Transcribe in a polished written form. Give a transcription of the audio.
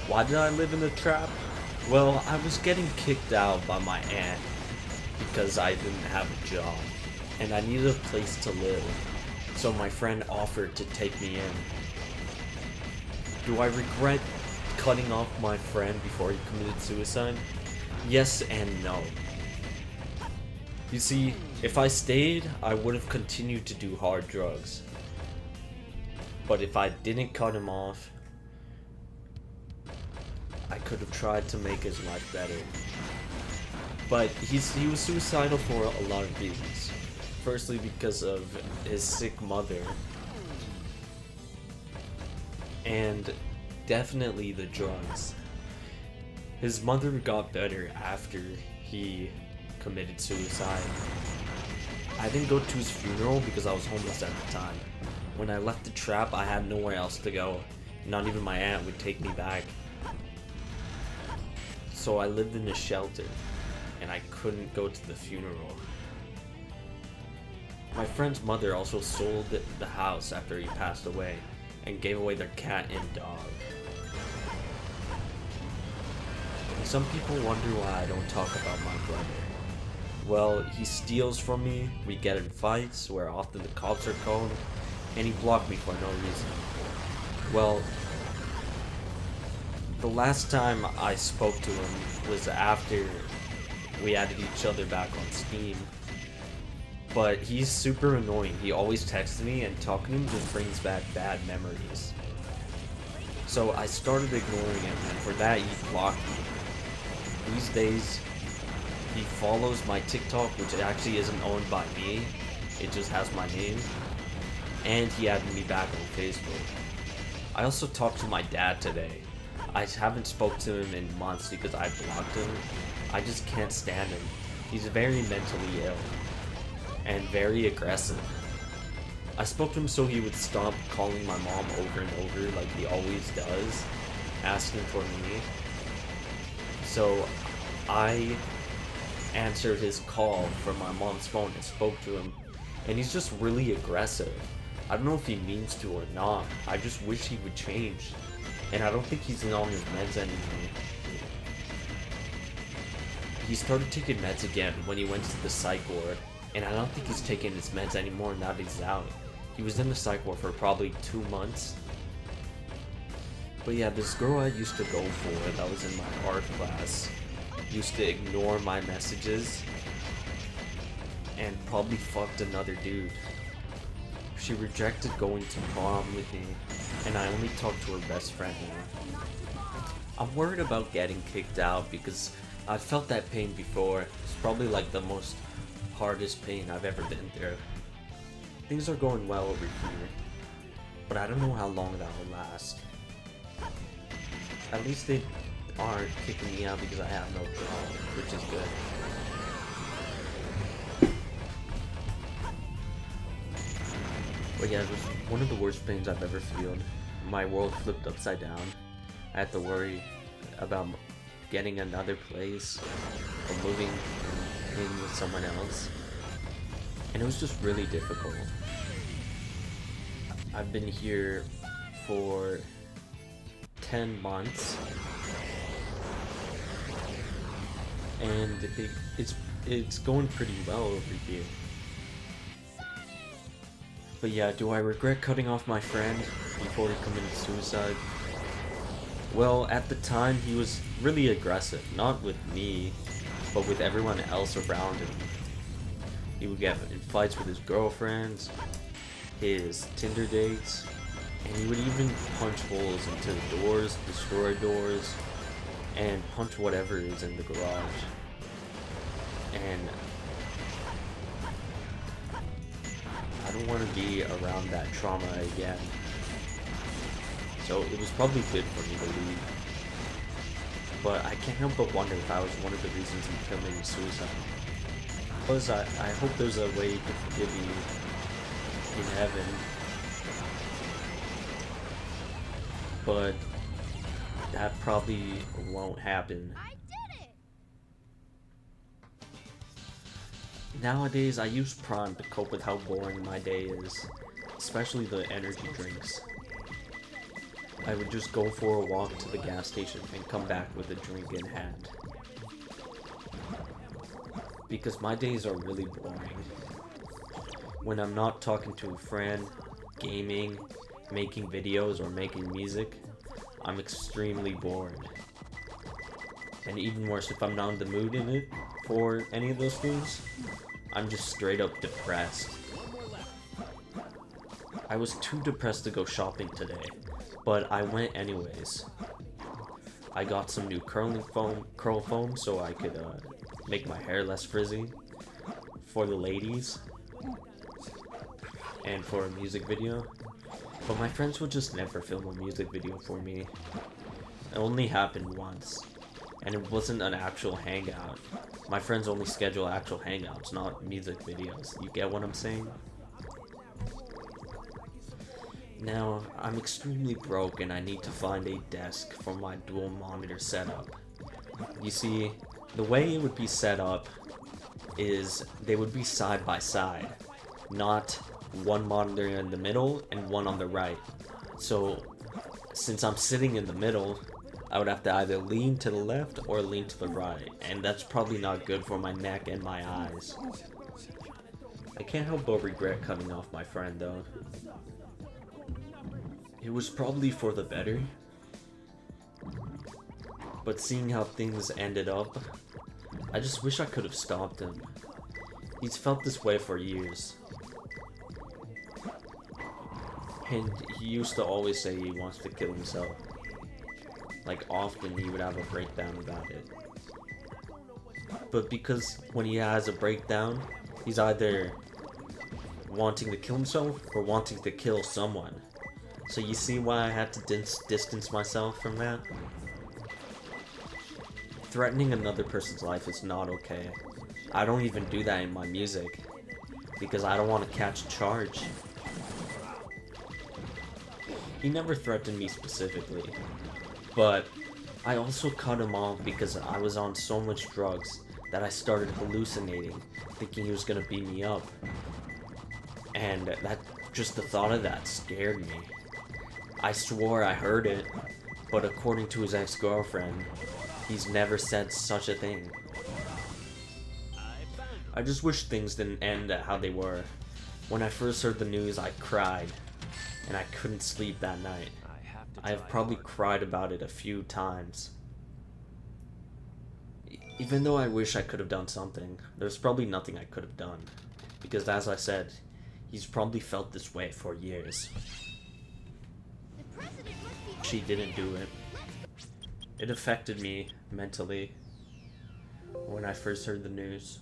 Why did I live in a trap? Well, I was getting kicked out by my aunt because I didn't have a job, and I needed a place to live, so my friend offered to take me in. Do I regret cutting off my friend before he committed suicide? Yes and no. You see, if I stayed, I would have continued to do hard drugs. But if I didn't cut him off, I could have tried to make his life better. But he was suicidal for a lot of reasons. Firstly, because of his sick mother. And definitely the drugs. His mother got better after he committed suicide. I didn't go to his funeral because I was homeless at the time. When I left the trap, I had nowhere else to go. Not even my aunt would take me back. So I lived in a shelter, and I couldn't go to the funeral. My friend's mother also sold the house after he passed away, and gave away their cat and dog. Some people wonder why I don't talk about my brother. Well, he steals from me, we get in fights where often the cops are called, and he blocked me for no reason. Well, the last time I spoke to him was after we added each other back on Steam. But he's super annoying. He always texts me, and talking to him just brings back bad memories. So I started ignoring him, and for that he blocked me. These days, he follows my TikTok, which actually isn't owned by me. It just has my name. And he added me back on Facebook. I also talked to my dad today. I haven't spoke to him in months because I blocked him. I just can't stand him. He's very mentally ill. And very aggressive. I spoke to him so he would stop calling my mom over and over like he always does, asking for me. So I answered his call from my mom's phone and spoke to him, and he's just really aggressive. I don't know if he means to or not. I just wish he would change. And I don't think he's on his meds anymore. He started taking meds again when he went to the psych ward. And I don't think he's taking his meds anymore now that he's out. He was in the psych ward for probably 2 months. But yeah, this girl I used to go for that was in my art class used to ignore my messages and probably fucked another dude. She rejected going to prom with me, and I only talk to her best friend now. I'm worried about getting kicked out because I've felt that pain before. It's probably like the most hardest pain I've ever been through. Things are going well over here, but I don't know how long that will last. At least they aren't kicking me out because I have no job, which is good. But yeah, it was one of the worst pains I've ever felt. My world flipped upside down. I had to worry about getting another place or moving in with someone else, and it was just really difficult. I've been here for 10 months, and it's going pretty well over here. But yeah, do I regret cutting off my friend before he committed suicide? Well, at the time he was really aggressive, not with me, but with everyone else around him. He would get in fights with his girlfriends, his Tinder dates, and he would even punch holes into the doors, destroy doors, and punch whatever is in the garage. And I don't want to be around that trauma again. So it was probably good for me to leave. But I can't help but wonder if I was one of the reasons he committed suicide. Because I hope there's a way to forgive me in heaven. But that probably won't happen. I did it! Nowadays, I use Prime to cope with how boring my day is. Especially the energy drinks. I would just go for a walk to the gas station and come back with a drink in hand. Because my days are really boring. When I'm not talking to a friend, gaming, making videos, or making music, I'm extremely bored. And even worse, if I'm not in the mood in it for any of those things, I'm just straight up depressed. I was too depressed to go shopping today, but I went anyways. I got some new curl foam so I could make my hair less frizzy for the ladies and for a music video. But my friends would just never film a music video for me. It only happened once, and it wasn't an actual hangout. My friends only schedule actual hangouts, not music videos. You get what I'm saying? Now, I'm extremely broke and I need to find a desk for my dual monitor setup. You see, the way it would be set up is they would be side by side, not one monitor in the middle and one on the right. So, since I'm sitting in the middle, I would have to either lean to the left or lean to the right, and that's probably not good for my neck and my eyes. I can't help but regret cutting off my friend though. It was probably for the better, but seeing how things ended up, I just wish I could have stopped him. He's felt this way for years. And he used to always say he wants to kill himself. Like, often he would have a breakdown about it. But because when he has a breakdown, he's either wanting to kill himself or wanting to kill someone. So you see why I had to distance myself from that? Threatening another person's life is not okay. I don't even do that in my music, because I don't want to catch a charge. He never threatened me specifically, but I also cut him off because I was on so much drugs that I started hallucinating, thinking he was gonna beat me up. And just the thought of that scared me. I swore I heard it, but according to his ex-girlfriend, he's never said such a thing. I just wish things didn't end how they were. When I first heard the news, I cried, and I couldn't sleep that night. I have probably cried about it a few times. Even though I wish I could have done something, there's probably nothing I could have done. Because as I said, he's probably felt this way for years. She didn't do it. It affected me mentally when I first heard the news.